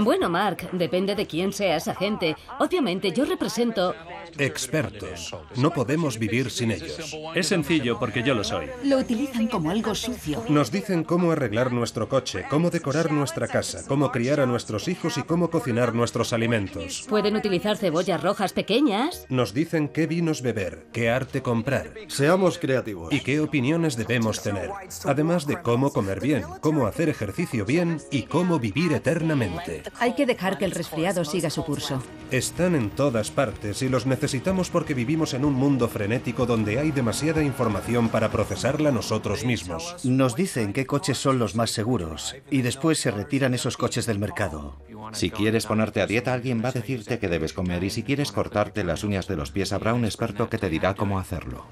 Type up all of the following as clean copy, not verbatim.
Bueno, Mark, depende de quién sea esa gente. Obviamente, yo represento... Expertos. No podemos vivir sin ellos. Es sencillo porque yo lo soy. Lo utilizan como algo sucio. Nos dicen cómo arreglar nuestro coche, cómo decorar nuestra casa, cómo criar a nuestros hijos y cómo cocinar nuestros alimentos. Pueden utilizar cebollas rojas pequeñas. Nos dicen qué vinos beber, qué arte comprar. Seamos creativos. Y qué opiniones debemos tener. Además de cómo comer bien, cómo hacer ejercicio bien y cómo vivir eternamente. Hay que dejar que el resfriado siga su curso. Están en todas partes y los necesitamos porque vivimos en un mundo frenético donde hay demasiada información para procesarla nosotros mismos. Nos dicen qué coches son los más seguros y después se retiran esos coches del mercado. Si quieres ponerte a dieta, alguien va a decirte qué debes comer, y si quieres cortarte las uñas de los pies, habrá un experto que te dirá cómo hacerlo.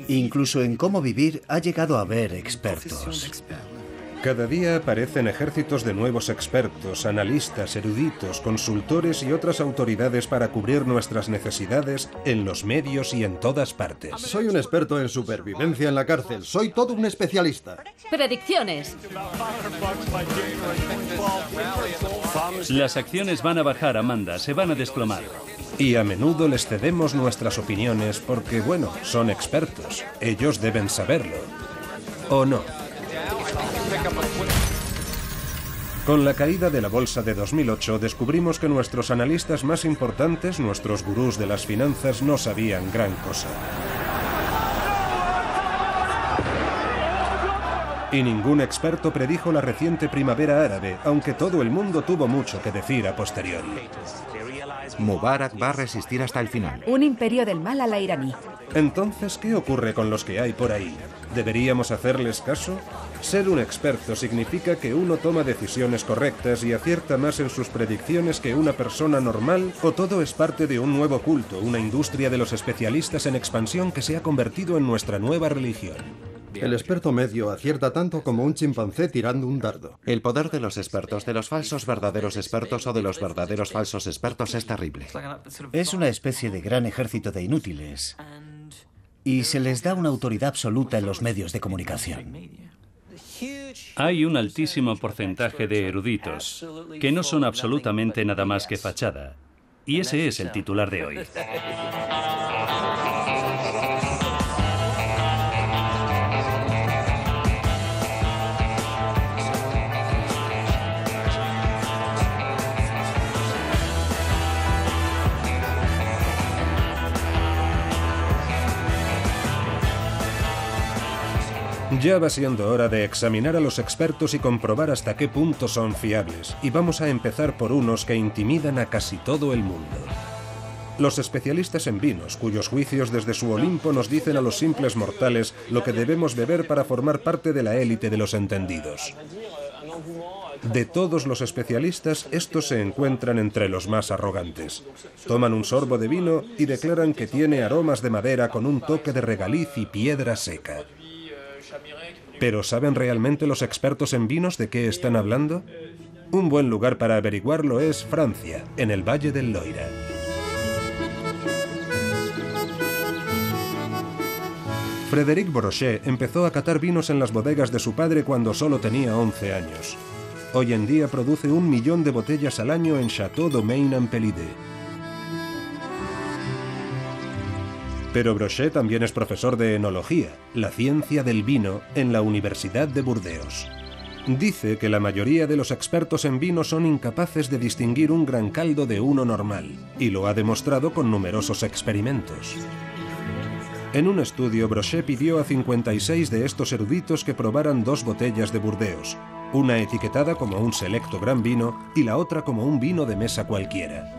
Incluso en cómo vivir ha llegado a haber expertos. Cada día aparecen ejércitos de nuevos expertos, analistas, eruditos, consultores y otras autoridades para cubrir nuestras necesidades en los medios y en todas partes. Soy un experto en supervivencia en la cárcel. Soy todo un especialista. Predicciones. Las acciones van a bajar, Amanda, se van a desplomar. Y a menudo les cedemos nuestras opiniones porque, bueno, son expertos. Ellos deben saberlo. ¿O no? Con la caída de la bolsa de 2008 descubrimos que nuestros analistas más importantes, nuestros gurús de las finanzas, no sabían gran cosa. Y ningún experto predijo la reciente primavera árabe, aunque todo el mundo tuvo mucho que decir a posteriori. Mubarak va a resistir hasta el final. Un imperio del mal a la iraní. Entonces, ¿qué ocurre con los que hay por ahí? ¿Deberíamos hacerles caso? Ser un experto significa que uno toma decisiones correctas y acierta más en sus predicciones que una persona normal, o todo es parte de un nuevo culto, una industria de los especialistas en expansión que se ha convertido en nuestra nueva religión. El experto medio acierta tanto como un chimpancé tirando un dardo. El poder de los expertos, de los falsos verdaderos expertos o de los verdaderos falsos expertos es terrible. Es una especie de gran ejército de inútiles y se les da una autoridad absoluta en los medios de comunicación. Hay un altísimo porcentaje de eruditos que no son absolutamente nada más que fachada. Y ese es el titular de hoy. Ya va siendo hora de examinar a los expertos y comprobar hasta qué punto son fiables, y vamos a empezar por unos que intimidan a casi todo el mundo. Los especialistas en vinos, cuyos juicios desde su Olimpo nos dicen a los simples mortales lo que debemos beber para formar parte de la élite de los entendidos. De todos los especialistas, estos se encuentran entre los más arrogantes. Toman un sorbo de vino y declaran que tiene aromas de madera con un toque de regaliz y piedra seca. ¿Pero saben realmente los expertos en vinos de qué están hablando? Un buen lugar para averiguarlo es Francia, en el Valle del Loira. Frédéric Brochet empezó a catar vinos en las bodegas de su padre cuando solo tenía 11 años. Hoy en día produce 1 millón de botellas al año en Château Domaine-en-Pelide. Pero Brochet también es profesor de enología, la ciencia del vino, en la Universidad de Burdeos. Dice que la mayoría de los expertos en vino son incapaces de distinguir un gran caldo de uno normal, y lo ha demostrado con numerosos experimentos. En un estudio, Brochet pidió a 56 de estos eruditos que probaran 2 botellas de Burdeos, una etiquetada como un selecto gran vino y la otra como un vino de mesa cualquiera.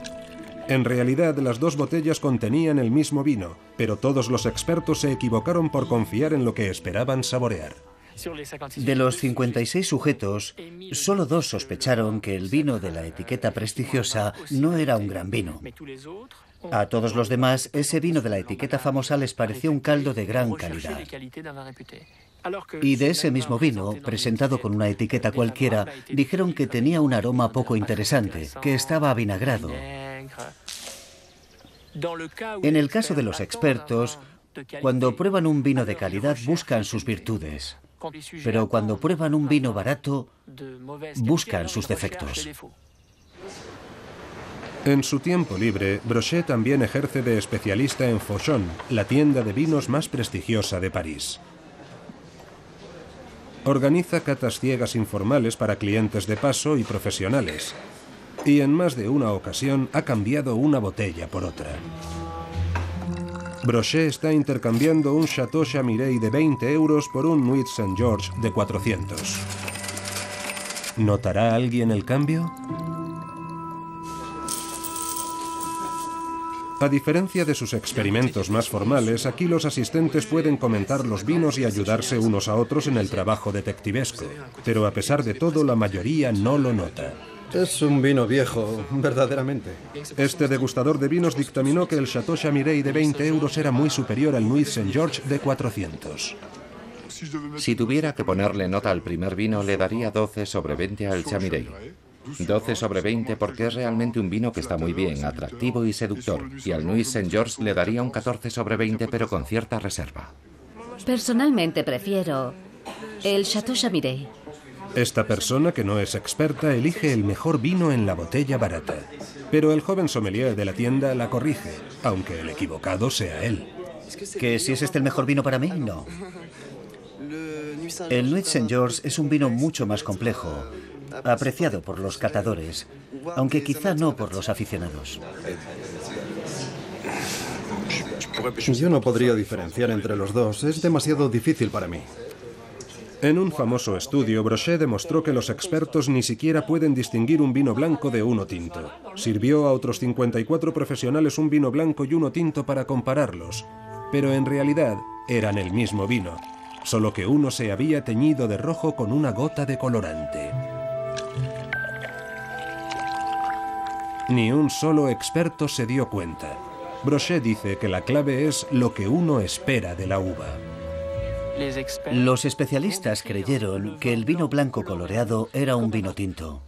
En realidad, las 2 botellas contenían el mismo vino, pero todos los expertos se equivocaron por confiar en lo que esperaban saborear. De los 56 sujetos, solo 2 sospecharon que el vino de la etiqueta prestigiosa no era un gran vino. A todos los demás, ese vino de la etiqueta famosa les pareció un caldo de gran calidad. Y de ese mismo vino, presentado con una etiqueta cualquiera, dijeron que tenía un aroma poco interesante, que estaba avinagrado. En el caso de los expertos, cuando prueban un vino de calidad buscan sus virtudes. pero cuando prueban un vino barato, buscan sus defectos. En su tiempo libre, Brochet también ejerce de especialista en Fauchon, la tienda de vinos más prestigiosa de París. Organiza catas ciegas informales para clientes de paso y profesionales. Y en más de una ocasión ha cambiado una botella por otra. Brochet está intercambiando un Chateau Chamiret de 20 euros por un Nuit Saint-Georges de 400. ¿Notará alguien el cambio? A diferencia de sus experimentos más formales, aquí los asistentes pueden comentar los vinos y ayudarse unos a otros en el trabajo detectivesco. Pero a pesar de todo, la mayoría no lo nota. Es un vino viejo, verdaderamente. Este degustador de vinos dictaminó que el Chateau Chamiret de 20 euros era muy superior al Nuit Saint-Georges de 400. Si tuviera que ponerle nota al primer vino, le daría 12 sobre 20 al Chamiret. 12 sobre 20 porque es realmente un vino que está muy bien, atractivo y seductor. Y al Nuit Saint-Georges le daría un 14 sobre 20, pero con cierta reserva. Personalmente prefiero el Chateau Chamiret. Esta persona, que no es experta, elige el mejor vino en la botella barata. Pero el joven sommelier de la tienda la corrige, aunque el equivocado sea él. ¿Que si es este el mejor vino para mí? No. El Nuit Saint-Georges es un vino mucho más complejo, apreciado por los catadores, aunque quizá no por los aficionados. Yo no podría diferenciar entre los dos, es demasiado difícil para mí. En un famoso estudio, Brochet demostró que los expertos ni siquiera pueden distinguir un vino blanco de uno tinto. Sirvió a otros 54 profesionales un vino blanco y uno tinto para compararlos, pero en realidad eran el mismo vino, solo que uno se había teñido de rojo con una gota de colorante. Ni un solo experto se dio cuenta. Brochet dice que la clave es lo que uno espera de la uva. Los especialistas creyeron que el vino blanco coloreado era un vino tinto.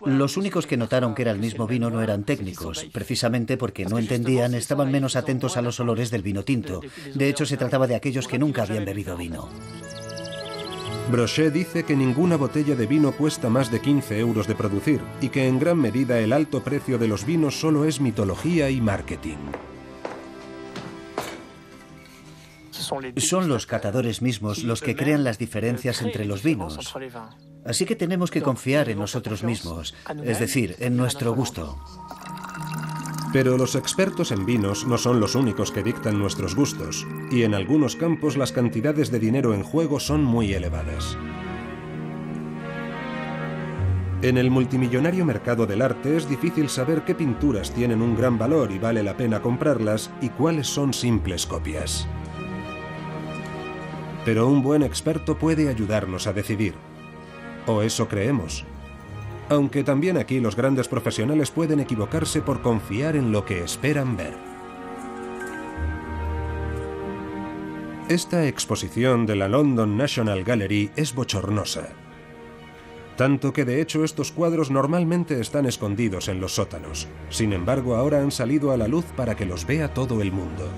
Los únicos que notaron que era el mismo vino no eran técnicos, precisamente porque no entendían, estaban menos atentos a los olores del vino tinto. De hecho, se trataba de aquellos que nunca habían bebido vino. Brochet dice que ninguna botella de vino cuesta más de 15 euros de producir y que en gran medida el alto precio de los vinos solo es mitología y marketing. Son los catadores mismos los que crean las diferencias entre los vinos. Así que tenemos que confiar en nosotros mismos, es decir, en nuestro gusto. Pero los expertos en vinos no son los únicos que dictan nuestros gustos, y en algunos campos las cantidades de dinero en juego son muy elevadas. En el multimillonario mercado del arte es difícil saber qué pinturas tienen un gran valor y vale la pena comprarlas y cuáles son simples copias. Pero un buen experto puede ayudarnos a decidir. O eso creemos. Aunque también aquí los grandes profesionales pueden equivocarse por confiar en lo que esperan ver. Esta exposición de la London National Gallery es bochornosa. Tanto que de hecho estos cuadros normalmente están escondidos en los sótanos. Sin embargo, ahora han salido a la luz para que los vea todo el mundo.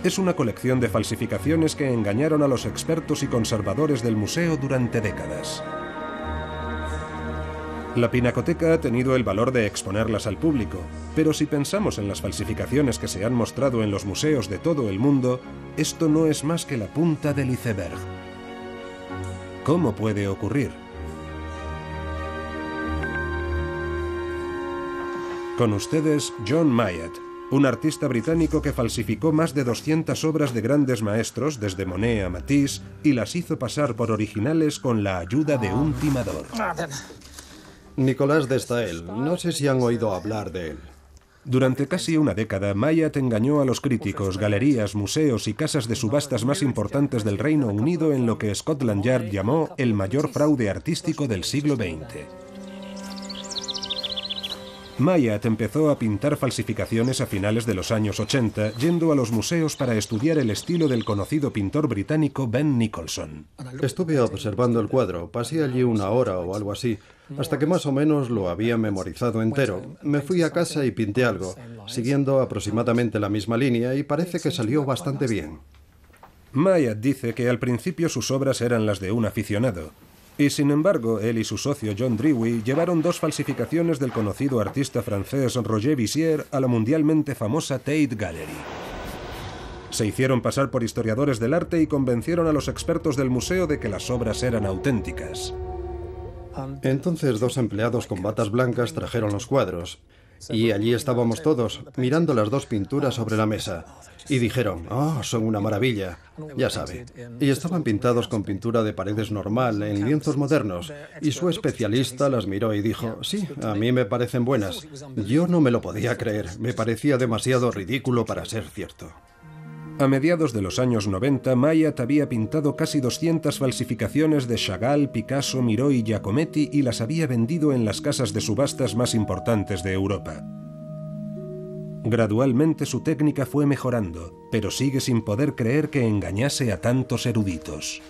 Es una colección de falsificaciones que engañaron a los expertos y conservadores del museo durante décadas. La Pinacoteca ha tenido el valor de exponerlas al público, pero si pensamos en las falsificaciones que se han mostrado en los museos de todo el mundo, esto no es más que la punta del iceberg. ¿Cómo puede ocurrir? Con ustedes, John Mayat, un artista británico que falsificó más de 200 obras de grandes maestros, desde Monet a Matisse, y las hizo pasar por originales con la ayuda de un timador. Nicolas de Staël, no sé si han oído hablar de él. Durante casi una década, Mayat engañó a los críticos, galerías, museos y casas de subastas más importantes del Reino Unido en lo que Scotland Yard llamó el mayor fraude artístico del siglo XX. Mayat empezó a pintar falsificaciones a finales de los años 80, yendo a los museos para estudiar el estilo del conocido pintor británico Ben Nicholson. Estuve observando el cuadro, pasé allí una hora o algo así, hasta que más o menos lo había memorizado entero. Me fui a casa y pinté algo, siguiendo aproximadamente la misma línea, y parece que salió bastante bien. Myatt dice que al principio sus obras eran las de un aficionado. Y sin embargo, él y su socio John Dewey llevaron 2 falsificaciones del conocido artista francés Roger Vissier a la mundialmente famosa Tate Gallery. Se hicieron pasar por historiadores del arte y convencieron a los expertos del museo de que las obras eran auténticas. Entonces 2 empleados con batas blancas trajeron los cuadros. Y allí estábamos todos, mirando las 2 pinturas sobre la mesa. Y dijeron, ¡oh, son una maravilla! Ya sabe. Y estaban pintados con pintura de paredes normal, en lienzos modernos. Y su especialista las miró y dijo, sí, a mí me parecen buenas. Yo no me lo podía creer, me parecía demasiado ridículo para ser cierto. A mediados de los años 90, Myatt había pintado casi 200 falsificaciones de Chagall, Picasso, Miró y Giacometti y las había vendido en las casas de subastas más importantes de Europa. Gradualmente su técnica fue mejorando, pero sigue sin poder creer que engañase a tantos eruditos.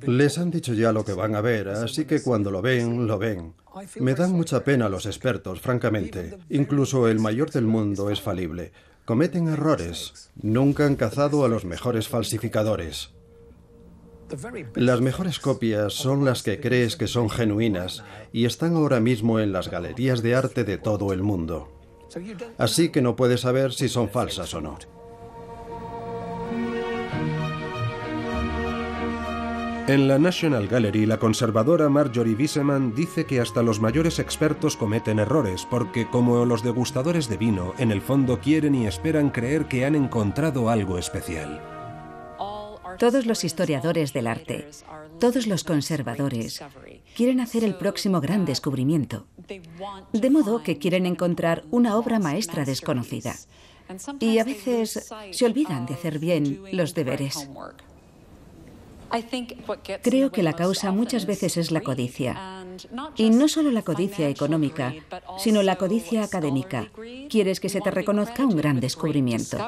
Les han dicho ya lo que van a ver, así que cuando lo ven, lo ven. Me dan mucha pena los expertos, francamente. Incluso el mayor del mundo es falible. Cometen errores. Nunca han cazado a los mejores falsificadores. Las mejores copias son las que crees que son genuinas y están ahora mismo en las galerías de arte de todo el mundo. Así que no puedes saber si son falsas o no. En la National Gallery, la conservadora Marjorie Wiseman dice que hasta los mayores expertos cometen errores porque, como los degustadores de vino, en el fondo quieren y esperan creer que han encontrado algo especial. Todos los historiadores del arte, todos los conservadores, quieren hacer el próximo gran descubrimiento. De modo que quieren encontrar una obra maestra desconocida. Y a veces se olvidan de hacer bien los deberes. Creo que la causa muchas veces es la codicia. Y no solo la codicia económica, sino la codicia académica. Quieres que se te reconozca un gran descubrimiento.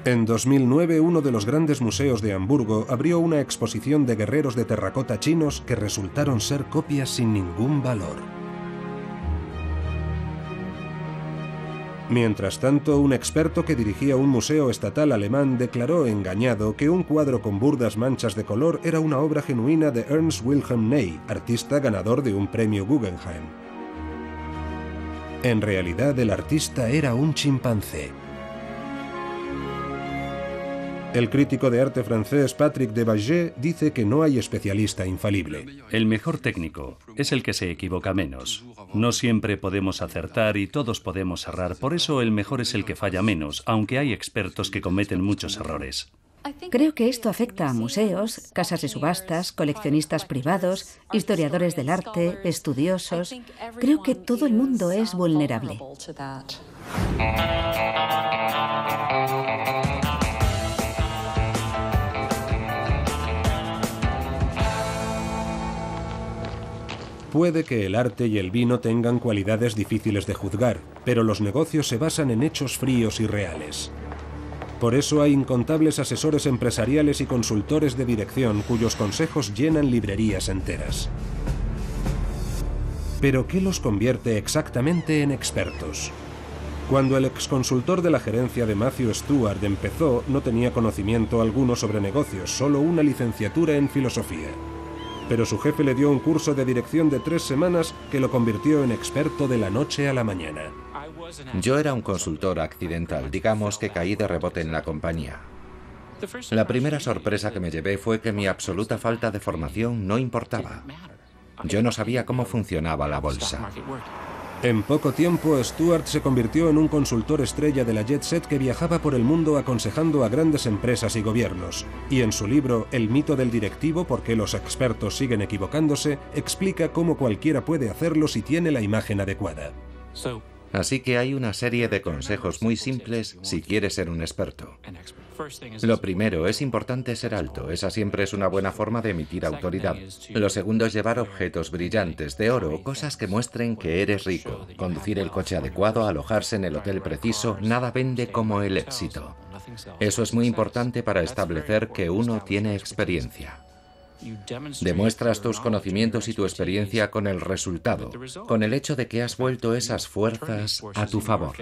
En 2009, uno de los grandes museos de Hamburgo abrió una exposición de guerreros de terracota chinos que resultaron ser copias sin ningún valor. Mientras tanto, un experto que dirigía un museo estatal alemán declaró engañado que un cuadro con burdas manchas de color era una obra genuina de Ernst Wilhelm Ney, artista ganador de un premio Guggenheim. En realidad, el artista era un chimpancé. El crítico de arte francés Patrick Debaget dice que no hay especialista infalible. El mejor técnico es el que se equivoca menos. No siempre podemos acertar y todos podemos errar, por eso el mejor es el que falla menos, aunque hay expertos que cometen muchos errores. Creo que esto afecta a museos, casas de subastas, coleccionistas privados, historiadores del arte, estudiosos. Creo que todo el mundo es vulnerable. Puede que el arte y el vino tengan cualidades difíciles de juzgar, pero los negocios se basan en hechos fríos y reales. Por eso hay incontables asesores empresariales y consultores de dirección cuyos consejos llenan librerías enteras. ¿Pero qué los convierte exactamente en expertos? Cuando el exconsultor de la gerencia de Matthew Stewart empezó, no tenía conocimiento alguno sobre negocios, solo una licenciatura en filosofía. Pero su jefe le dio un curso de dirección de 3 semanas que lo convirtió en experto de la noche a la mañana. Yo era un consultor accidental, digamos que caí de rebote en la compañía. La primera sorpresa que me llevé fue que mi absoluta falta de formación no importaba. Yo no sabía cómo funcionaba la bolsa. En poco tiempo, Stewart se convirtió en un consultor estrella de la Jet Set que viajaba por el mundo aconsejando a grandes empresas y gobiernos. Y en su libro El mito del directivo, ¿por qué los expertos siguen equivocándose?, explica cómo cualquiera puede hacerlo si tiene la imagen adecuada. Así que hay una serie de consejos muy simples si quieres ser un experto. Lo primero, es importante ser alto. Esa siempre es una buena forma de emitir autoridad. Lo segundo es llevar objetos brillantes, de oro, cosas que muestren que eres rico. Conducir el coche adecuado, alojarse en el hotel preciso, nada vende como el éxito. Eso es muy importante para establecer que uno tiene experiencia. Demuestras tus conocimientos y tu experiencia con el resultado, con el hecho de que has vuelto esas fuerzas a tu favor.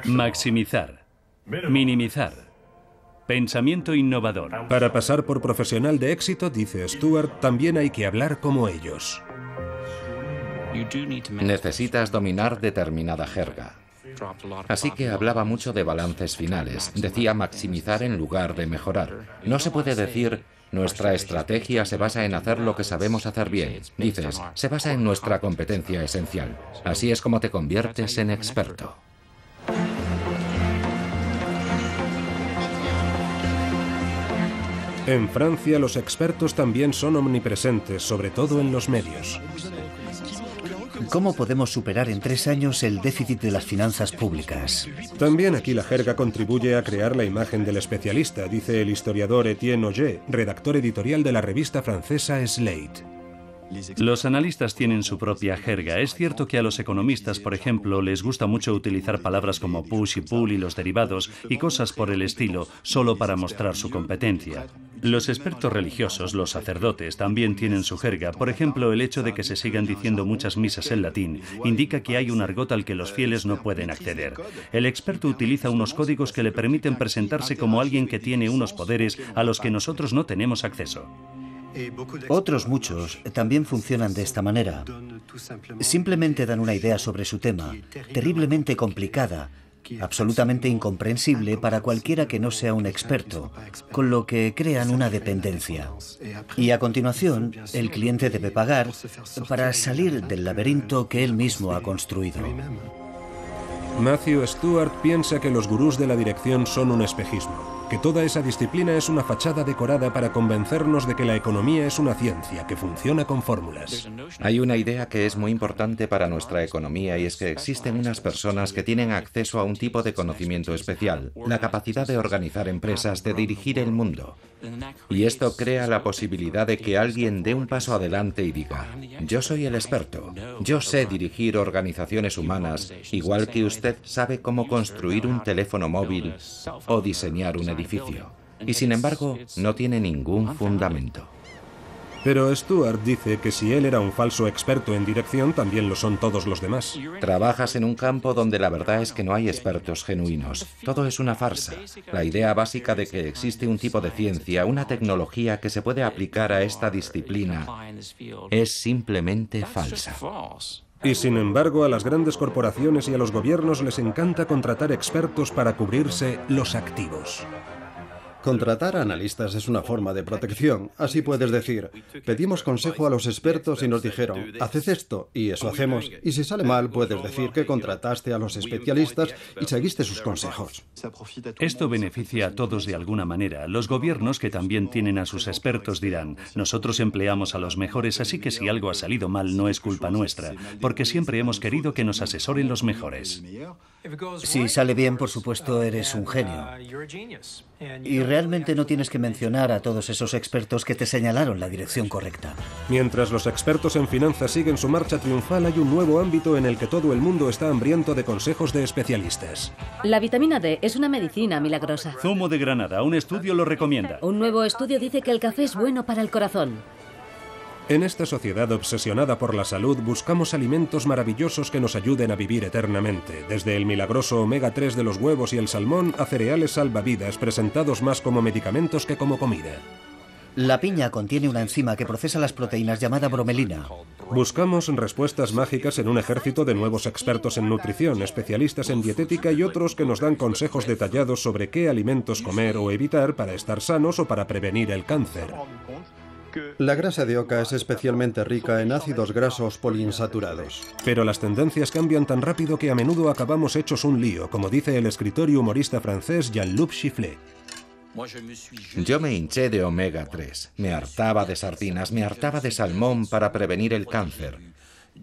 Maximizar, minimizar, Pensamiento innovador. Para pasar por profesional de éxito, dice Stuart, también hay que hablar como ellos. Necesitas dominar determinada jerga. Así que hablaba mucho de balances finales. Decía maximizar en lugar de mejorar. No se puede decir, nuestra estrategia se basa en hacer lo que sabemos hacer bien. Dices, se basa en nuestra competencia esencial. Así es como te conviertes en experto. En Francia, los expertos también son omnipresentes, sobre todo en los medios. ¿Cómo podemos superar en 3 años el déficit de las finanzas públicas? También aquí la jerga contribuye a crear la imagen del especialista, dice el historiador Etienne Auger, redactor editorial de la revista francesa Slate. Los analistas tienen su propia jerga. Es cierto que a los economistas, por ejemplo, les gusta mucho utilizar palabras como push y pull y los derivados y cosas por el estilo, solo para mostrar su competencia. Los expertos religiosos, los sacerdotes, también tienen su jerga. Por ejemplo, el hecho de que se sigan diciendo muchas misas en latín indica que hay un argot al que los fieles no pueden acceder. El experto utiliza unos códigos que le permiten presentarse como alguien que tiene unos poderes a los que nosotros no tenemos acceso. Otros muchos también funcionan de esta manera. Simplemente dan una idea sobre su tema, terriblemente complicada, absolutamente incomprensible para cualquiera que no sea un experto, con lo que crean una dependencia. Y a continuación, el cliente debe pagar para salir del laberinto que él mismo ha construido. Matthew Stuart piensa que los gurús de la dirección son un espejismo, que toda esa disciplina es una fachada decorada para convencernos de que la economía es una ciencia que funciona con fórmulas. Hay una idea que es muy importante para nuestra economía y es que existen unas personas que tienen acceso a un tipo de conocimiento especial, la capacidad de organizar empresas, de dirigir el mundo. Y esto crea la posibilidad de que alguien dé un paso adelante y diga, yo soy el experto, yo sé dirigir organizaciones humanas, igual que usted sabe cómo construir un teléfono móvil o diseñar un edificio. Y sin embargo, no tiene ningún fundamento. Pero Stuart dice que si él era un falso experto en dirección, también lo son todos los demás. Trabajas en un campo donde la verdad es que no hay expertos genuinos. Todo es una farsa. La idea básica de que existe un tipo de ciencia, una tecnología que se puede aplicar a esta disciplina, es simplemente falsa. Y sin embargo, a las grandes corporaciones y a los gobiernos les encanta contratar expertos para cubrirse los activos. Contratar a analistas es una forma de protección. Así puedes decir, pedimos consejo a los expertos y nos dijeron, haced esto, y eso hacemos. Y si sale mal, puedes decir que contrataste a los especialistas y seguiste sus consejos. Esto beneficia a todos de alguna manera. Los gobiernos, que también tienen a sus expertos, dirán, nosotros empleamos a los mejores, así que si algo ha salido mal no es culpa nuestra, porque siempre hemos querido que nos asesoren los mejores. Si sale bien, por supuesto, eres un genio. Y realmente no tienes que mencionar a todos esos expertos que te señalaron la dirección correcta. Mientras los expertos en finanzas siguen su marcha triunfal, hay un nuevo ámbito en el que todo el mundo está hambriento de consejos de especialistas. La vitamina D es una medicina milagrosa. Zumo de granada, un estudio lo recomienda. Un nuevo estudio dice que el café es bueno para el corazón. En esta sociedad obsesionada por la salud, buscamos alimentos maravillosos que nos ayuden a vivir eternamente, desde el milagroso omega 3 de los huevos y el salmón a cereales salvavidas presentados más como medicamentos que como comida. La piña contiene una enzima que procesa las proteínas llamada bromelina. Buscamos respuestas mágicas en un ejército de nuevos expertos en nutrición, especialistas en dietética y otros que nos dan consejos detallados sobre qué alimentos comer o evitar para estar sanos o para prevenir el cáncer. La grasa de oca es especialmente rica en ácidos grasos poliinsaturados. Pero las tendencias cambian tan rápido que a menudo acabamos hechos un lío, como dice el escritor y humorista francés Jean-Luc Chifflet. Yo me hinché de omega 3, me hartaba de sardinas, me hartaba de salmón para prevenir el cáncer.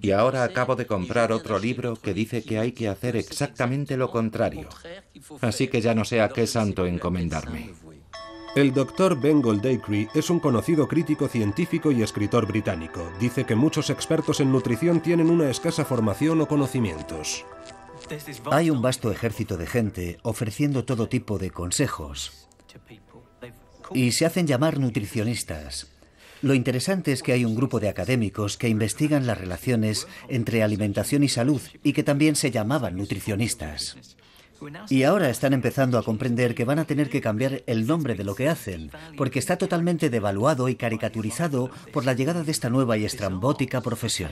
Y ahora acabo de comprar otro libro que dice que hay que hacer exactamente lo contrario. Así que ya no sé a qué santo encomendarme. El Dr. Ben Goldacre es un conocido crítico científico y escritor británico. Dice que muchos expertos en nutrición tienen una escasa formación o conocimientos. Hay un vasto ejército de gente ofreciendo todo tipo de consejos. Y se hacen llamar nutricionistas. Lo interesante es que hay un grupo de académicos que investigan las relaciones entre alimentación y salud y que también se llamaban nutricionistas. Y ahora están empezando a comprender que van a tener que cambiar el nombre de lo que hacen, porque está totalmente devaluado y caricaturizado por la llegada de esta nueva y estrambótica profesión.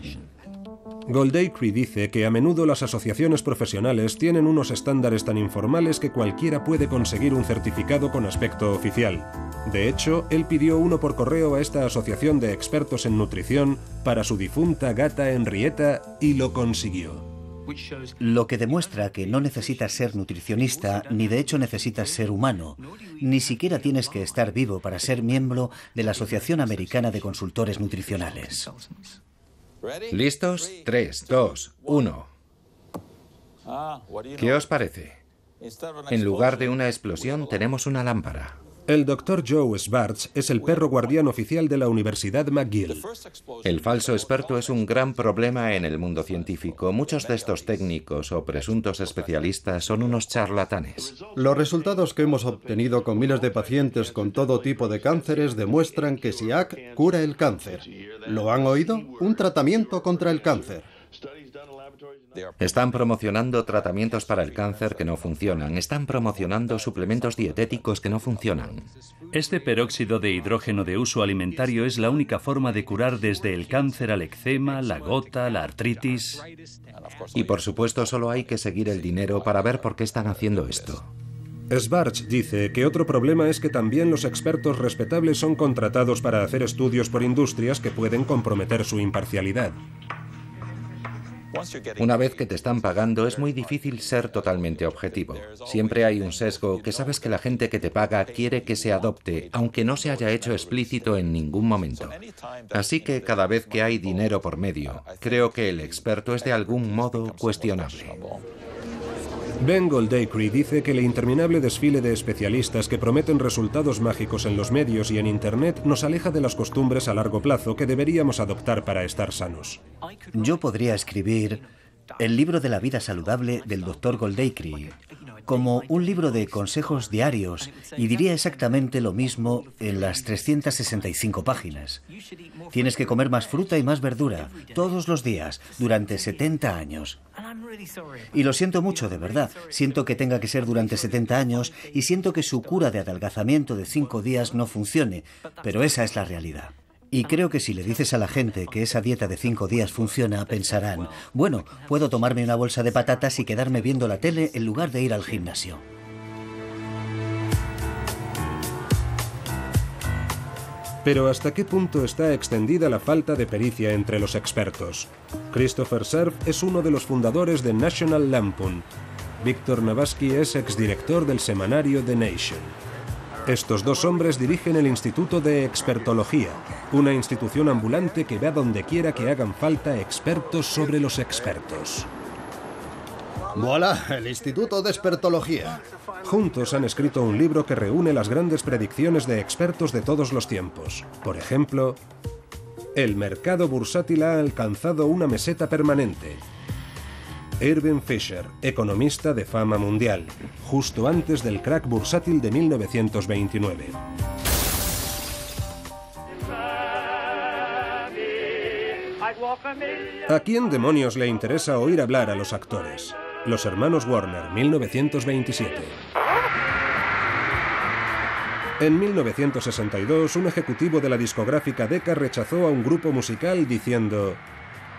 Goldacre dice que a menudo las asociaciones profesionales tienen unos estándares tan informales que cualquiera puede conseguir un certificado con aspecto oficial. De hecho, él pidió uno por correo a esta asociación de expertos en nutrición para su difunta gata Henrietta y lo consiguió. Lo que demuestra que no necesitas ser nutricionista, ni de hecho necesitas ser humano. Ni siquiera tienes que estar vivo para ser miembro de la Asociación Americana de Consultores Nutricionales. ¿Listos? 3, 2, 1. ¿Qué os parece? En lugar de una explosión, tenemos una lámpara. El Dr. Joe Schwartz es el perro guardián oficial de la Universidad McGill. El falso experto es un gran problema en el mundo científico. Muchos de estos técnicos o presuntos especialistas son unos charlatanes. Los resultados que hemos obtenido con miles de pacientes con todo tipo de cánceres demuestran que SIAC cura el cáncer. ¿Lo han oído? Un tratamiento contra el cáncer. Están promocionando tratamientos para el cáncer que no funcionan. Están promocionando suplementos dietéticos que no funcionan. Este peróxido de hidrógeno de uso alimentario es la única forma de curar desde el cáncer al eczema, la gota, la artritis. Y por supuesto solo hay que seguir el dinero para ver por qué están haciendo esto. Schwartz dice que otro problema es que también los expertos respetables son contratados para hacer estudios por industrias que pueden comprometer su imparcialidad. Una vez que te están pagando, es muy difícil ser totalmente objetivo. Siempre hay un sesgo que sabes que la gente que te paga quiere que se adopte, aunque no se haya hecho explícito en ningún momento. Así que cada vez que hay dinero por medio, creo que el experto es de algún modo cuestionable. Ben Goldacre dice que el interminable desfile de especialistas que prometen resultados mágicos en los medios y en Internet nos aleja de las costumbres a largo plazo que deberíamos adoptar para estar sanos. Yo podría escribir el libro de la vida saludable del Dr. Goldacre como un libro de consejos diarios y diría exactamente lo mismo en las 365 páginas. Tienes que comer más fruta y más verdura todos los días durante 70 años. Y lo siento mucho, de verdad. Siento que tenga que ser durante 70 años y siento que su cura de adelgazamiento de 5 días no funcione, pero esa es la realidad. Y creo que si le dices a la gente que esa dieta de 5 días funciona, pensarán, bueno, puedo tomarme una bolsa de patatas y quedarme viendo la tele en lugar de ir al gimnasio. Pero ¿hasta qué punto está extendida la falta de pericia entre los expertos? Christopher Cerf es uno de los fundadores de National Lampoon. Víctor Navasky es exdirector del semanario The Nation. Estos dos hombres dirigen el Instituto de Expertología, una institución ambulante que va donde quiera que hagan falta expertos sobre los expertos. ¡Voilà! El Instituto de Expertología. Juntos han escrito un libro que reúne las grandes predicciones de expertos de todos los tiempos. Por ejemplo, el mercado bursátil ha alcanzado una meseta permanente. Irving Fisher, economista de fama mundial, justo antes del crack bursátil de 1929. ¿A quién demonios le interesa oír hablar a los actores? Los hermanos Warner, 1927. En 1962, un ejecutivo de la discográfica Decca rechazó a un grupo musical diciendo: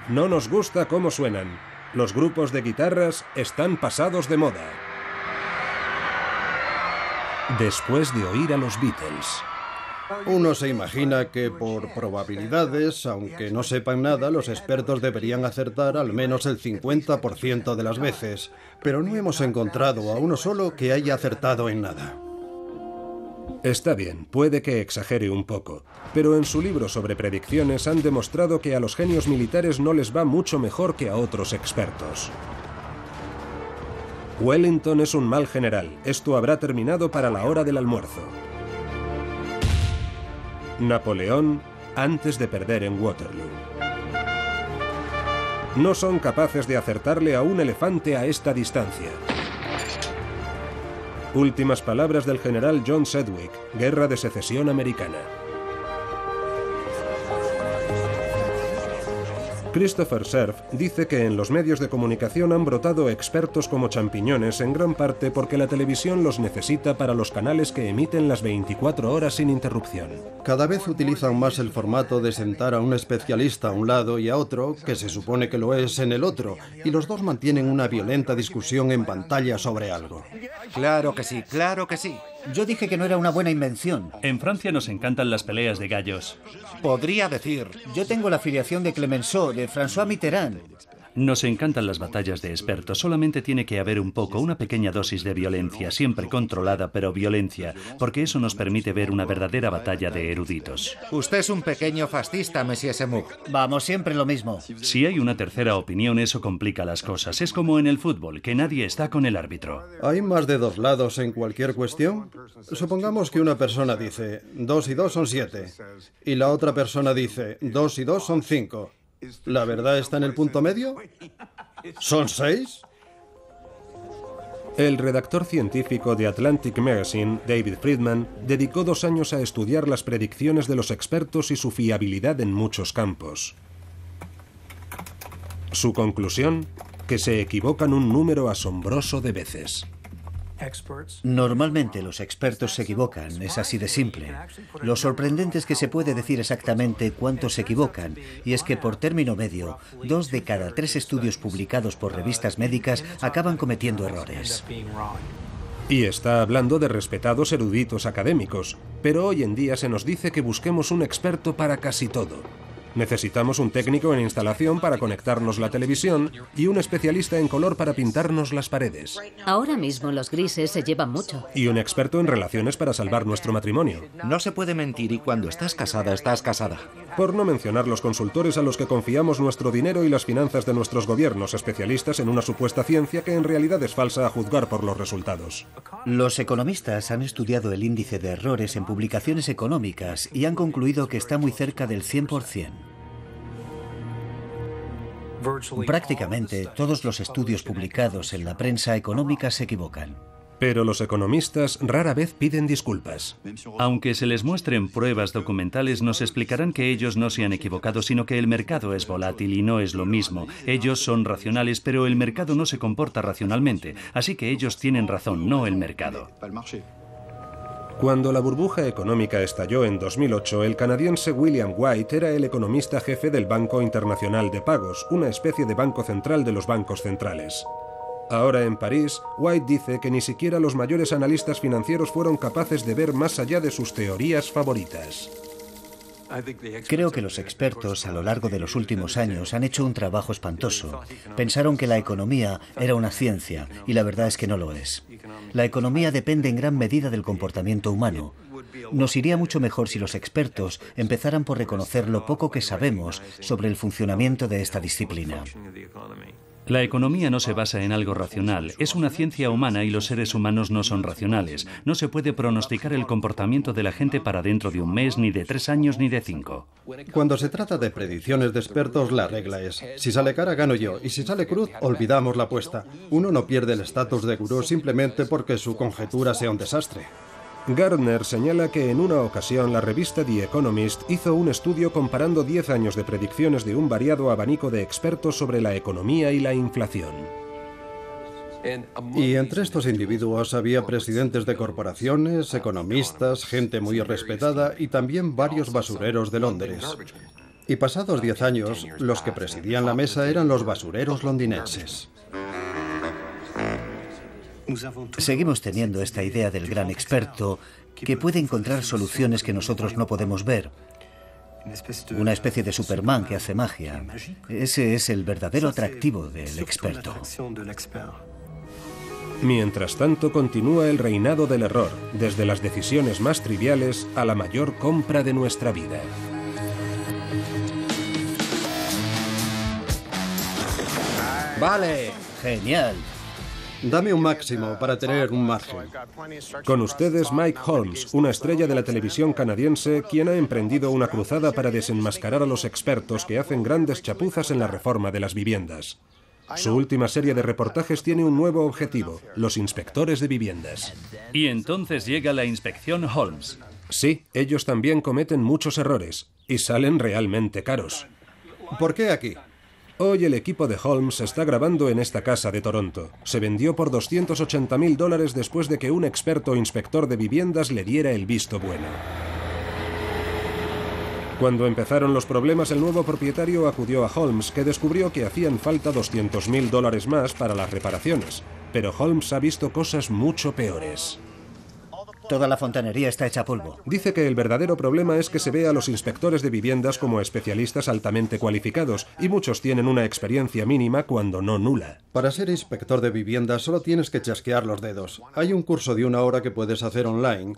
«No nos gusta cómo suenan. Los grupos de guitarras están pasados de moda». Después de oír a los Beatles. Uno se imagina que por probabilidades, aunque no sepan nada, los expertos deberían acertar al menos el 50% de las veces, pero no hemos encontrado a uno solo que haya acertado en nada. Está bien, puede que exagere un poco, pero en su libro sobre predicciones han demostrado que a los genios militares no les va mucho mejor que a otros expertos. Wellington es un mal general, esto habrá terminado para la hora del almuerzo. Napoleón antes de perder en Waterloo. No son capaces de acertarle a un elefante a esta distancia. Últimas palabras del general John Sedgwick, Guerra de Secesión Americana. Christopher Cerf dice que en los medios de comunicación han brotado expertos como champiñones en gran parte porque la televisión los necesita para los canales que emiten las 24 horas sin interrupción. Cada vez utilizan más el formato de sentar a un especialista a un lado y a otro, que se supone que lo es en el otro, y los dos mantienen una violenta discusión en pantalla sobre algo. Claro que sí, claro que sí. Yo dije que no era una buena invención. En Francia nos encantan las peleas de gallos. Podría decir... Yo tengo la afiliación de Clemenceau, de François Mitterrand. Nos encantan las batallas de expertos. Solamente tiene que haber una pequeña dosis de violencia, siempre controlada, pero violencia, porque eso nos permite ver una verdadera batalla de eruditos. Usted es un pequeño fascista, Monsieur Semouk. Vamos, siempre lo mismo. Si hay una tercera opinión, eso complica las cosas. Es como en el fútbol, que nadie está con el árbitro. ¿Hay más de dos lados en cualquier cuestión? Supongamos que una persona dice 2 y 2 son 7 y la otra persona dice 2 y 2 son 5. ¿La verdad está en el punto medio? ¿Son 6? El redactor científico de Atlantic Magazine, David Friedman, dedicó 2 años a estudiar las predicciones de los expertos y su fiabilidad en muchos campos. Su conclusión, que se equivocan un número asombroso de veces. Normalmente los expertos se equivocan, es así de simple. Lo sorprendente es que se puede decir exactamente cuántos se equivocan, y es que por término medio, 2 de cada 3 estudios publicados por revistas médicas acaban cometiendo errores. Y está hablando de respetados eruditos académicos, pero hoy en día se nos dice que busquemos un experto para casi todo. Necesitamos un técnico en instalación para conectarnos la televisión y un especialista en color para pintarnos las paredes. Ahora mismo los grises se llevan mucho. Y un experto en relaciones para salvar nuestro matrimonio. No se puede mentir y cuando estás casada, estás casada. Por no mencionar los consultores a los que confiamos nuestro dinero y las finanzas de nuestros gobiernos, especialistas en una supuesta ciencia que en realidad es falsa a juzgar por los resultados. Los economistas han estudiado el índice de errores en publicaciones económicas y han concluido que está muy cerca del 100%. Prácticamente todos los estudios publicados en la prensa económica se equivocan. Pero los economistas rara vez piden disculpas. Aunque se les muestren pruebas documentales, nos explicarán que ellos no se han equivocado, sino que el mercado es volátil y no es lo mismo. Ellos son racionales, pero el mercado no se comporta racionalmente. Así que ellos tienen razón, no el mercado. Cuando la burbuja económica estalló en 2008, el canadiense William White era el economista jefe del Banco Internacional de Pagos, una especie de banco central de los bancos centrales. Ahora en París, White dice que ni siquiera los mayores analistas financieros fueron capaces de ver más allá de sus teorías favoritas. Creo que los expertos a lo largo de los últimos años han hecho un trabajo espantoso. Pensaron que la economía era una ciencia y la verdad es que no lo es. La economía depende en gran medida del comportamiento humano. Nos iría mucho mejor si los expertos empezaran por reconocer lo poco que sabemos sobre el funcionamiento de esta disciplina. La economía no se basa en algo racional, es una ciencia humana y los seres humanos no son racionales. No se puede pronosticar el comportamiento de la gente para dentro de un mes, ni de 3 años, ni de 5. Cuando se trata de predicciones de expertos, la regla es: si sale cara, gano yo, y si sale cruz, olvidamos la apuesta. Uno no pierde el estatus de gurú simplemente porque su conjetura sea un desastre. Gardner señala que en una ocasión la revista The Economist hizo un estudio comparando 10 años de predicciones de un variado abanico de expertos sobre la economía y la inflación. Y entre estos individuos había presidentes de corporaciones, economistas, gente muy respetada y también varios basureros de Londres. Y pasados 10 años, los que presidían la mesa eran los basureros londinenses. Seguimos teniendo esta idea del gran experto que puede encontrar soluciones que nosotros no podemos ver. Una especie de Superman que hace magia. Ese es el verdadero atractivo del experto. Mientras tanto, continúa el reinado del error, desde las decisiones más triviales a la mayor compra de nuestra vida. ¡Vale! ¡Genial! Dame un máximo para tener un margen. Con ustedes Mike Holmes, una estrella de la televisión canadiense, quien ha emprendido una cruzada para desenmascarar a los expertos que hacen grandes chapuzas en la reforma de las viviendas. Su última serie de reportajes tiene un nuevo objetivo: los inspectores de viviendas. Y entonces llega la inspección Holmes. Sí, ellos también cometen muchos errores y salen realmente caros. ¿Por qué aquí? Hoy el equipo de Holmes está grabando en esta casa de Toronto. Se vendió por $280.000 después de que un experto inspector de viviendas le diera el visto bueno. Cuando empezaron los problemas, el nuevo propietario acudió a Holmes, que descubrió que hacían falta $200.000 más para las reparaciones. Pero Holmes ha visto cosas mucho peores. Toda la fontanería está hecha polvo. Dice que el verdadero problema es que se ve a los inspectores de viviendas como especialistas altamente cualificados, y muchos tienen una experiencia mínima cuando no nula. Para ser inspector de viviendas solo tienes que chasquear los dedos. Hay un curso de 1 hora que puedes hacer online.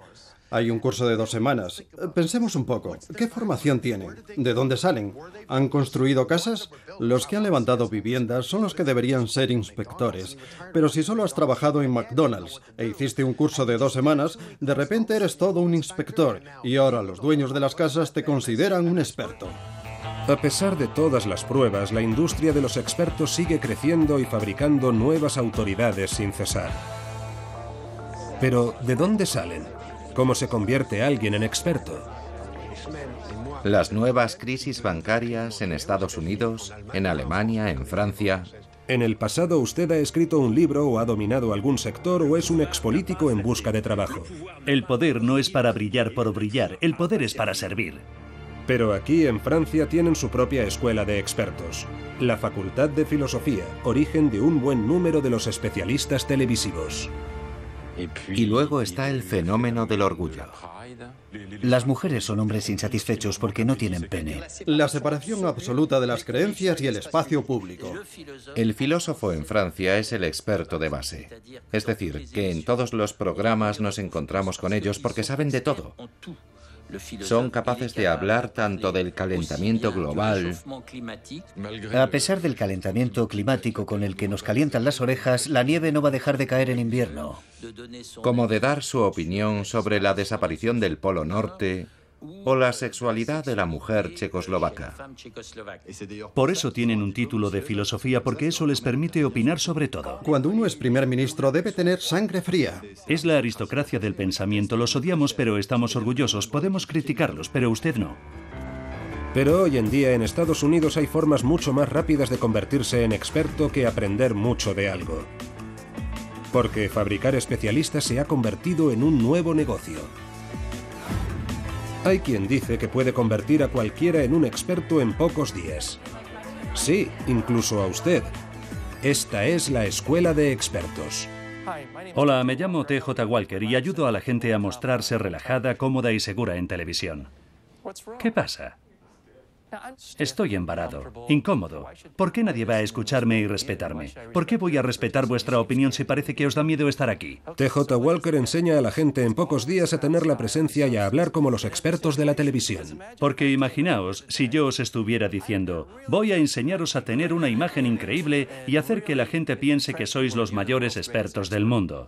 Hay un curso de 2 semanas. Pensemos un poco. ¿Qué formación tienen? ¿De dónde salen? ¿Han construido casas? Los que han levantado viviendas son los que deberían ser inspectores. Pero si solo has trabajado en McDonald's e hiciste un curso de 2 semanas, de repente eres todo un inspector y ahora los dueños de las casas te consideran un experto. A pesar de todas las pruebas, la industria de los expertos sigue creciendo y fabricando nuevas autoridades sin cesar. Pero, ¿de dónde salen? ¿Cómo se convierte alguien en experto? Las nuevas crisis bancarias en Estados Unidos, en Alemania, en Francia. ¿En el pasado usted ha escrito un libro o ha dominado algún sector o es un expolítico en busca de trabajo? El poder no es para brillar por brillar, el poder es para servir. Pero aquí en Francia tienen su propia escuela de expertos. La Facultad de Filosofía, origen de un buen número de los especialistas televisivos. Y luego está el fenómeno del orgullo. Las mujeres son hombres insatisfechos porque no tienen pene. La separación absoluta de las creencias y el espacio público. El filósofo en Francia es el experto de base. Es decir, que en todos los programas nos encontramos con ellos porque saben de todo. Son capaces de hablar tanto del calentamiento global. A pesar del calentamiento climático con el que nos calientan las orejas, la nieve no va a dejar de caer en invierno. Como de dar su opinión sobre la desaparición del Polo Norte o la sexualidad de la mujer checoslovaca. Por eso tienen un título de filosofía, porque eso les permite opinar sobre todo. Cuando uno es primer ministro debe tener sangre fría. Es la aristocracia del pensamiento. Los odiamos, pero estamos orgullosos. Podemos criticarlos, pero usted no. Pero hoy en día en Estados Unidos hay formas mucho más rápidas de convertirse en experto que aprender mucho de algo. Porque fabricar especialistas se ha convertido en un nuevo negocio. Hay quien dice que puede convertir a cualquiera en un experto en pocos días. Sí, incluso a usted. Esta es la Escuela de Expertos. Hola, me llamo T.J. Walker y ayudo a la gente a mostrarse relajada, cómoda y segura en televisión. ¿Qué pasa? Estoy embarado, incómodo. ¿Por qué nadie va a escucharme y respetarme? ¿Por qué voy a respetar vuestra opinión si parece que os da miedo estar aquí? T.J. Walker enseña a la gente en pocos días a tener la presencia y a hablar como los expertos de la televisión. Porque imaginaos si yo os estuviera diciendo, voy a enseñaros a tener una imagen increíble y hacer que la gente piense que sois los mayores expertos del mundo.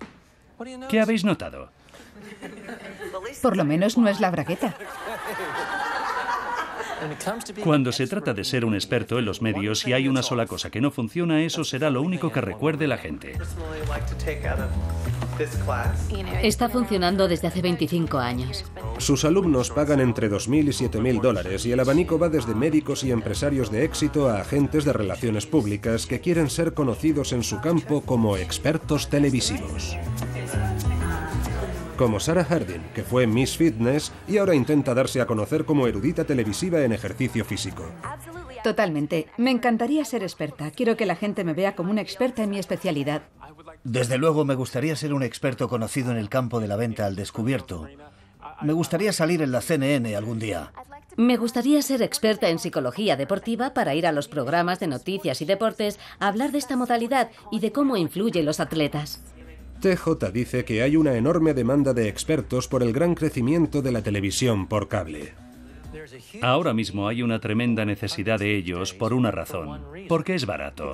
¿Qué habéis notado? Por lo menos no es la bragueta. Cuando se trata de ser un experto en los medios, si hay una sola cosa que no funciona, eso será lo único que recuerde la gente. Está funcionando desde hace 25 años. Sus alumnos pagan entre $2.000 y $7.000 y el abanico va desde médicos y empresarios de éxito a agentes de relaciones públicas que quieren ser conocidos en su campo como expertos televisivos. Como Sarah Harding, que fue Miss Fitness y ahora intenta darse a conocer como erudita televisiva en ejercicio físico. Totalmente. Me encantaría ser experta. Quiero que la gente me vea como una experta en mi especialidad. Desde luego me gustaría ser un experto conocido en el campo de la venta al descubierto. Me gustaría salir en la CNN algún día. Me gustaría ser experta en psicología deportiva para ir a los programas de noticias y deportes a hablar de esta modalidad y de cómo influye en los atletas. TJ dice que hay una enorme demanda de expertos por el gran crecimiento de la televisión por cable. Ahora mismo hay una tremenda necesidad de ellos por una razón, porque es barato.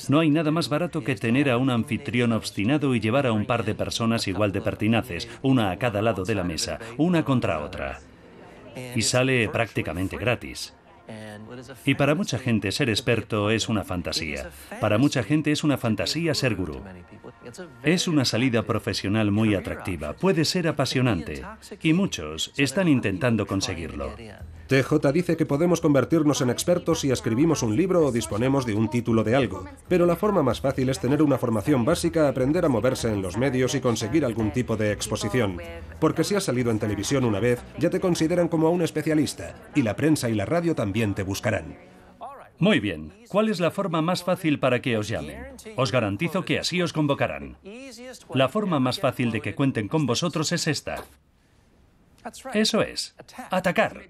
No hay nada más barato que tener a un anfitrión obstinado y llevar a un par de personas igual de pertinaces, una a cada lado de la mesa, una contra otra. Y sale prácticamente gratis. Y para mucha gente ser experto es una fantasía. Para mucha gente es una fantasía ser gurú. Es una salida profesional muy atractiva, puede ser apasionante, y muchos están intentando conseguirlo. TJ dice que podemos convertirnos en expertos si escribimos un libro o disponemos de un título de algo, pero la forma más fácil es tener una formación básica, aprender a moverse en los medios y conseguir algún tipo de exposición. Porque si has salido en televisión una vez, ya te consideran como a un especialista, y la prensa y la radio también te buscarán. Muy bien. ¿Cuál es la forma más fácil para que os llamen? Os garantizo que así os convocarán. La forma más fácil de que cuenten con vosotros es esta. Eso es, atacar.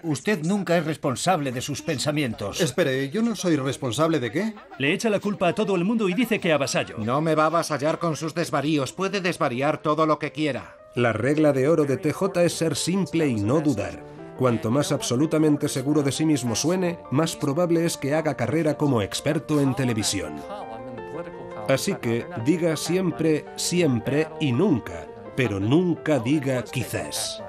Usted nunca es responsable de sus pensamientos. Espere, ¿yo no soy responsable de qué? Le echa la culpa a todo el mundo y dice que avasallo. No me va a avasallar con sus desvaríos. Puede desvariar todo lo que quiera. La regla de oro de TJ es ser simple y no dudar. Cuanto más absolutamente seguro de sí mismo suene, más probable es que haga carrera como experto en televisión. Así que diga siempre, siempre y nunca, pero nunca diga quizás.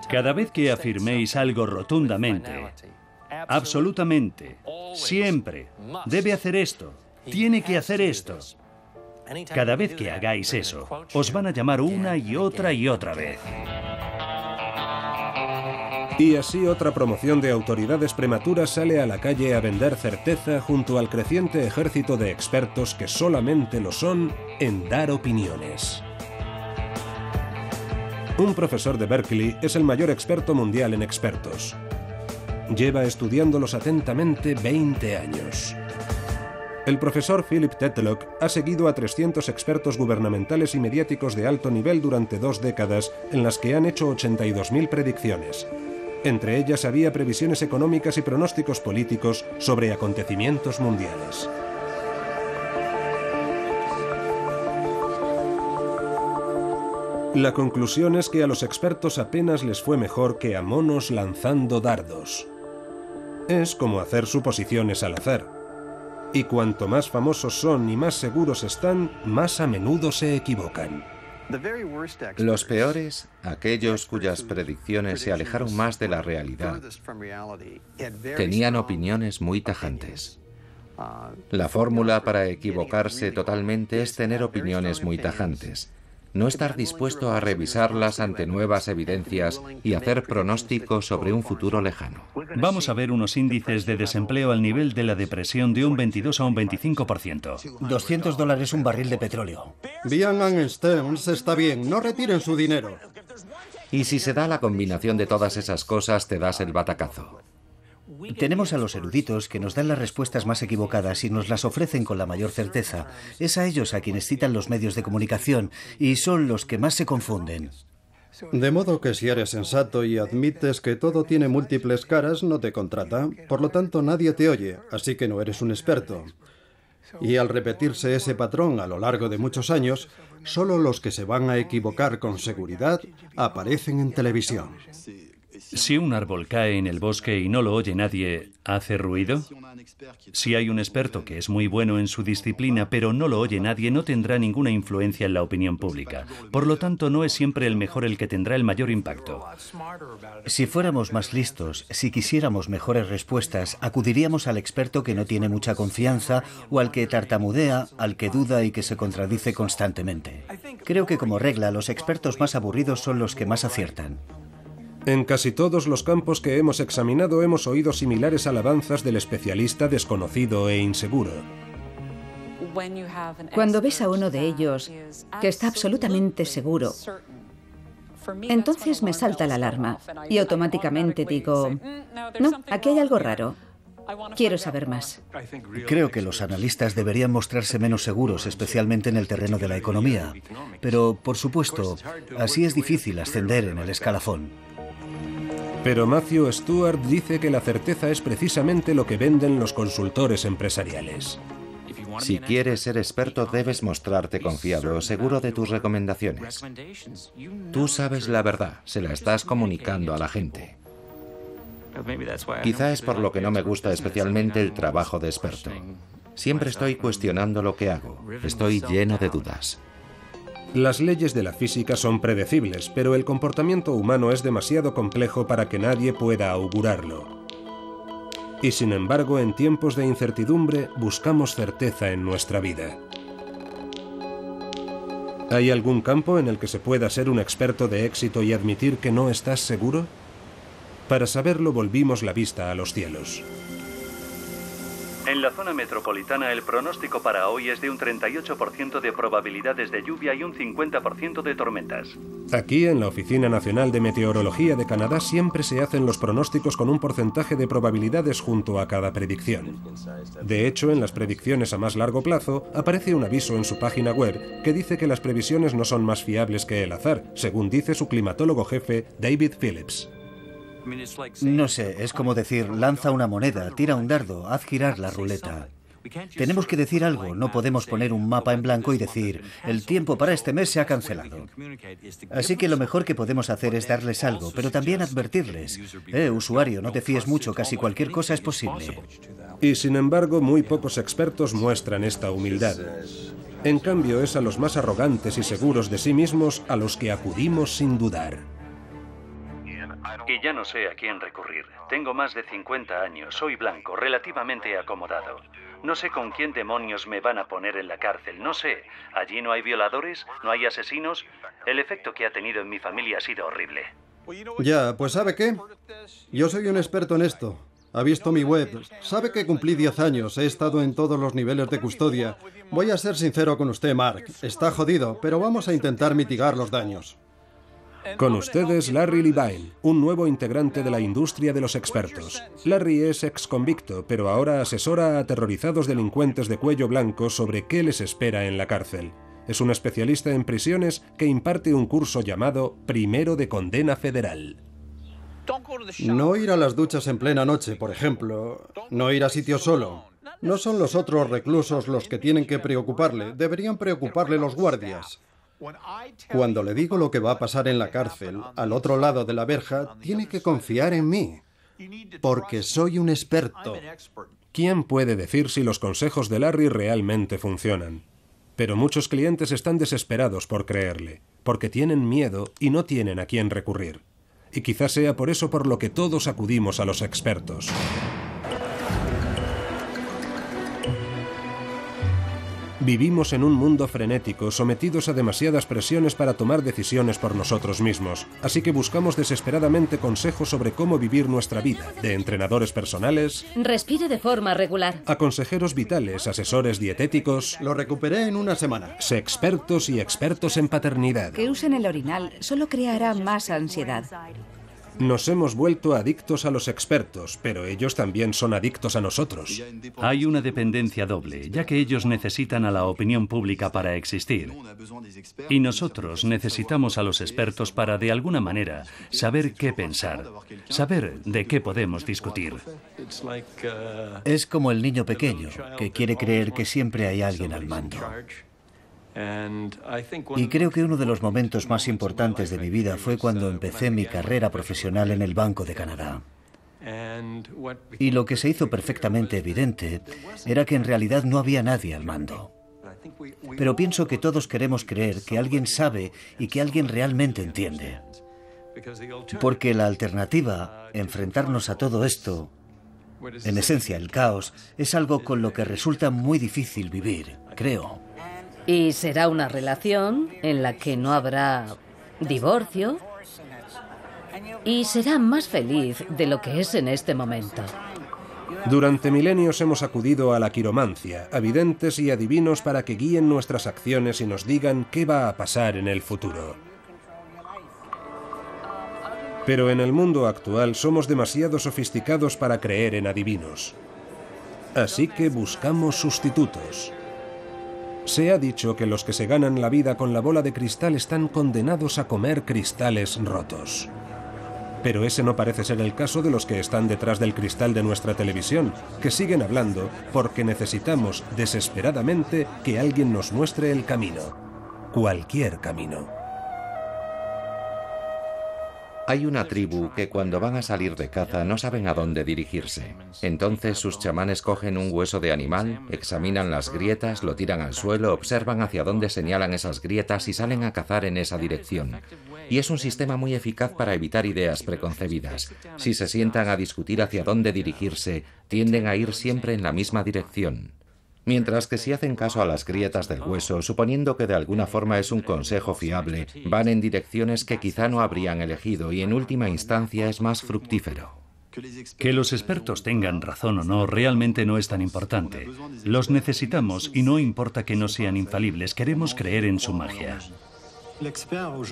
Cada vez que afirméis algo rotundamente, absolutamente, siempre, debe hacer esto, tiene que hacer esto. Cada vez que hagáis eso, os van a llamar una y otra vez. Y así otra promoción de autoridades prematuras sale a la calle a vender certeza junto al creciente ejército de expertos que solamente lo son en dar opiniones. Un profesor de Berkeley es el mayor experto mundial en expertos. Lleva estudiándolos atentamente 20 años. El profesor Philip Tetlock ha seguido a 300 expertos gubernamentales y mediáticos de alto nivel durante 2 décadas, en las que han hecho 82.000 predicciones. Entre ellas había previsiones económicas y pronósticos políticos sobre acontecimientos mundiales. La conclusión es que a los expertos apenas les fue mejor que a monos lanzando dardos. Es como hacer suposiciones al azar. Y cuanto más famosos son y más seguros están, más a menudo se equivocan. Los peores, aquellos cuyas predicciones se alejaron más de la realidad, tenían opiniones muy tajantes. La fórmula para equivocarse totalmente es tener opiniones muy tajantes. No estar dispuesto a revisarlas ante nuevas evidencias y hacer pronósticos sobre un futuro lejano. Vamos a ver unos índices de desempleo al nivel de la depresión de un 22 a un 25%. $200 un barril de petróleo. Bian Stearns está bien, no retiren su dinero. Y si se da la combinación de todas esas cosas, te das el batacazo. Tenemos a los eruditos que nos dan las respuestas más equivocadas y nos las ofrecen con la mayor certeza. Es a ellos a quienes citan los medios de comunicación y son los que más se confunden. De modo que si eres sensato y admites que todo tiene múltiples caras, no te contrata. Por lo tanto, nadie te oye, así que no eres un experto. Y al repetirse ese patrón a lo largo de muchos años, solo los que se van a equivocar con seguridad aparecen en televisión. Si un árbol cae en el bosque y no lo oye nadie, ¿hace ruido? Si hay un experto que es muy bueno en su disciplina, pero no lo oye nadie, no tendrá ninguna influencia en la opinión pública. Por lo tanto, no es siempre el mejor el que tendrá el mayor impacto. Si fuéramos más listos, si quisiéramos mejores respuestas, acudiríamos al experto que no tiene mucha confianza o al que tartamudea, al que duda y que se contradice constantemente. Creo que como regla, los expertos más aburridos son los que más aciertan. En casi todos los campos que hemos examinado hemos oído similares alabanzas del especialista desconocido e inseguro. Cuando ves a uno de ellos que está absolutamente seguro, entonces me salta la alarma y automáticamente digo, no, aquí hay algo raro. Quiero saber más. Creo que los analistas deberían mostrarse menos seguros, especialmente en el terreno de la economía. Pero, por supuesto, así es difícil ascender en el escalafón. Pero Matthew Stewart dice que la certeza es precisamente lo que venden los consultores empresariales. Si quieres ser experto, debes mostrarte confiado, seguro de tus recomendaciones. Tú sabes la verdad, se la estás comunicando a la gente. Quizá es por lo que no me gusta especialmente el trabajo de experto. Siempre estoy cuestionando lo que hago. Estoy lleno de dudas. Las leyes de la física son predecibles, pero el comportamiento humano es demasiado complejo para que nadie pueda augurarlo. Y sin embargo, en tiempos de incertidumbre, buscamos certeza en nuestra vida. ¿Hay algún campo en el que se pueda ser un experto de éxito y admitir que no estás seguro? Para saberlo volvimos la vista a los cielos. En la zona metropolitana el pronóstico para hoy es de un 38% de probabilidades de lluvia y un 50% de tormentas. Aquí, en la Oficina Nacional de Meteorología de Canadá, siempre se hacen los pronósticos con un porcentaje de probabilidades junto a cada predicción. De hecho, en las predicciones a más largo plazo, aparece un aviso en su página web que dice que las previsiones no son más fiables que el azar, según dice su climatólogo jefe, David Phillips. No sé, es como decir, lanza una moneda, tira un dardo, haz girar la ruleta. Tenemos que decir algo, no podemos poner un mapa en blanco y decir, el tiempo para este mes se ha cancelado. Así que lo mejor que podemos hacer es darles algo, pero también advertirles. Usuario, no te fíes mucho, casi cualquier cosa es posible. Y sin embargo, muy pocos expertos muestran esta humildad. En cambio, es a los más arrogantes y seguros de sí mismos a los que acudimos sin dudar. Y ya no sé a quién recurrir. Tengo más de 50 años, soy blanco, relativamente acomodado. No sé con quién demonios me van a poner en la cárcel, no sé. Allí no hay violadores, no hay asesinos. El efecto que ha tenido en mi familia ha sido horrible. Ya, pues ¿sabe qué? Yo soy un experto en esto. Ha visto mi web. Sabe que cumplí 10 años, he estado en todos los niveles de custodia. Voy a ser sincero con usted, Mark. Está jodido, pero vamos a intentar mitigar los daños. Con ustedes, Larry Levine, un nuevo integrante de la industria de los expertos. Larry es ex convicto, pero ahora asesora a aterrorizados delincuentes de cuello blanco sobre qué les espera en la cárcel. Es un especialista en prisiones que imparte un curso llamado Primero de Condena Federal. No ir a las duchas en plena noche, por ejemplo. No ir a sitio solo. No son los otros reclusos los que tienen que preocuparle. Deberían preocuparle los guardias. Cuando le digo lo que va a pasar en la cárcel, al otro lado de la verja, tiene que confiar en mí, porque soy un experto. ¿Quién puede decir si los consejos de Larry realmente funcionan? Pero muchos clientes están desesperados por creerle, porque tienen miedo y no tienen a quién recurrir. Y quizás sea por eso por lo que todos acudimos a los expertos. Vivimos en un mundo frenético, sometidos a demasiadas presiones para tomar decisiones por nosotros mismos. Así que buscamos desesperadamente consejos sobre cómo vivir nuestra vida, de entrenadores personales... Respire de forma regular. A consejeros vitales, asesores dietéticos... Lo recuperé en una semana. Sexpertos y expertos en paternidad. Que usen el orinal solo creará más ansiedad. Nos hemos vuelto adictos a los expertos, pero ellos también son adictos a nosotros. Hay una dependencia doble, ya que ellos necesitan a la opinión pública para existir. Y nosotros necesitamos a los expertos para, de alguna manera, saber qué pensar, saber de qué podemos discutir. Es como el niño pequeño, que quiere creer que siempre hay alguien al mando. Y creo que uno de los momentos más importantes de mi vida fue cuando empecé mi carrera profesional en el Banco de Canadá. Y lo que se hizo perfectamente evidente era que en realidad no había nadie al mando. Pero pienso que todos queremos creer que alguien sabe y que alguien realmente entiende. Porque la alternativa, enfrentarnos a todo esto, en esencia el caos, es algo con lo que resulta muy difícil vivir, creo. Y será una relación en la que no habrá divorcio y será más feliz de lo que es en este momento. Durante milenios hemos acudido a la quiromancia, a videntes y adivinos para que guíen nuestras acciones y nos digan qué va a pasar en el futuro. Pero en el mundo actual somos demasiado sofisticados para creer en adivinos. Así que buscamos sustitutos. Se ha dicho que los que se ganan la vida con la bola de cristal están condenados a comer cristales rotos. Pero ese no parece ser el caso de los que están detrás del cristal de nuestra televisión, que siguen hablando porque necesitamos desesperadamente que alguien nos muestre el camino. Cualquier camino. Hay una tribu que cuando van a salir de caza no saben a dónde dirigirse. Entonces sus chamanes cogen un hueso de animal, examinan las grietas, lo tiran al suelo, observan hacia dónde señalan esas grietas y salen a cazar en esa dirección. Y es un sistema muy eficaz para evitar ideas preconcebidas. Si se sientan a discutir hacia dónde dirigirse, tienden a ir siempre en la misma dirección. Mientras que si hacen caso a las grietas del hueso, suponiendo que de alguna forma es un consejo fiable, van en direcciones que quizá no habrían elegido y en última instancia es más fructífero. Que los expertos tengan razón o no realmente no es tan importante. Los necesitamos y no importa que no sean infalibles, queremos creer en su magia.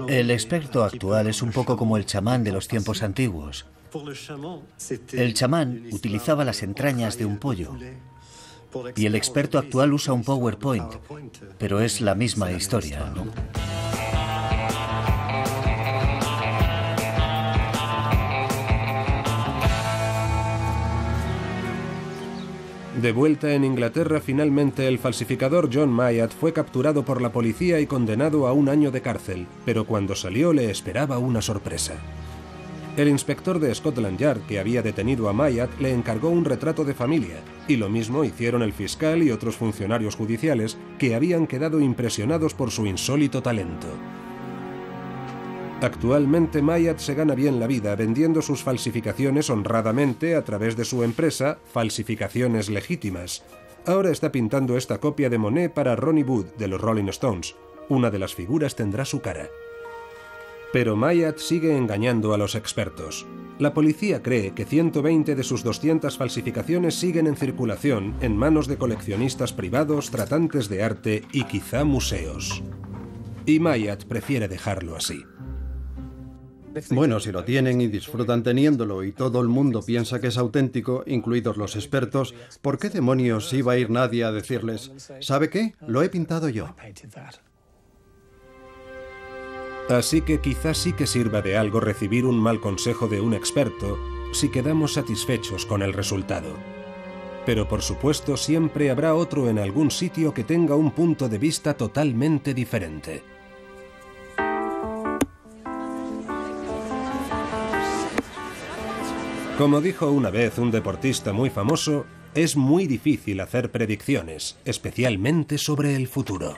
El experto actual es un poco como el chamán de los tiempos antiguos. El chamán utilizaba las entrañas de un pollo y el experto actual usa un PowerPoint, pero es la misma historia, ¿no? De vuelta en Inglaterra, finalmente el falsificador John Myatt fue capturado por la policía y condenado a 1 año de cárcel, pero cuando salió le esperaba una sorpresa. El inspector de Scotland Yard que había detenido a Myatt le encargó un retrato de familia, y lo mismo hicieron el fiscal y otros funcionarios judiciales que habían quedado impresionados por su insólito talento. Actualmente Myatt se gana bien la vida vendiendo sus falsificaciones honradamente a través de su empresa Falsificaciones Legítimas. Ahora está pintando esta copia de Monet para Ronnie Wood de los Rolling Stones. Una de las figuras tendrá su cara. Pero Myatt sigue engañando a los expertos. La policía cree que 120 de sus 200 falsificaciones siguen en circulación en manos de coleccionistas privados, tratantes de arte y quizá museos. Y Myatt prefiere dejarlo así. Bueno, si lo tienen y disfrutan teniéndolo y todo el mundo piensa que es auténtico, incluidos los expertos, ¿por qué demonios iba a ir nadie a decirles, ¿sabe qué? Lo he pintado yo? Así que quizás sí que sirva de algo recibir un mal consejo de un experto si quedamos satisfechos con el resultado. Pero por supuesto siempre habrá otro en algún sitio que tenga un punto de vista totalmente diferente. Como dijo una vez un deportista muy famoso, es muy difícil hacer predicciones, especialmente sobre el futuro.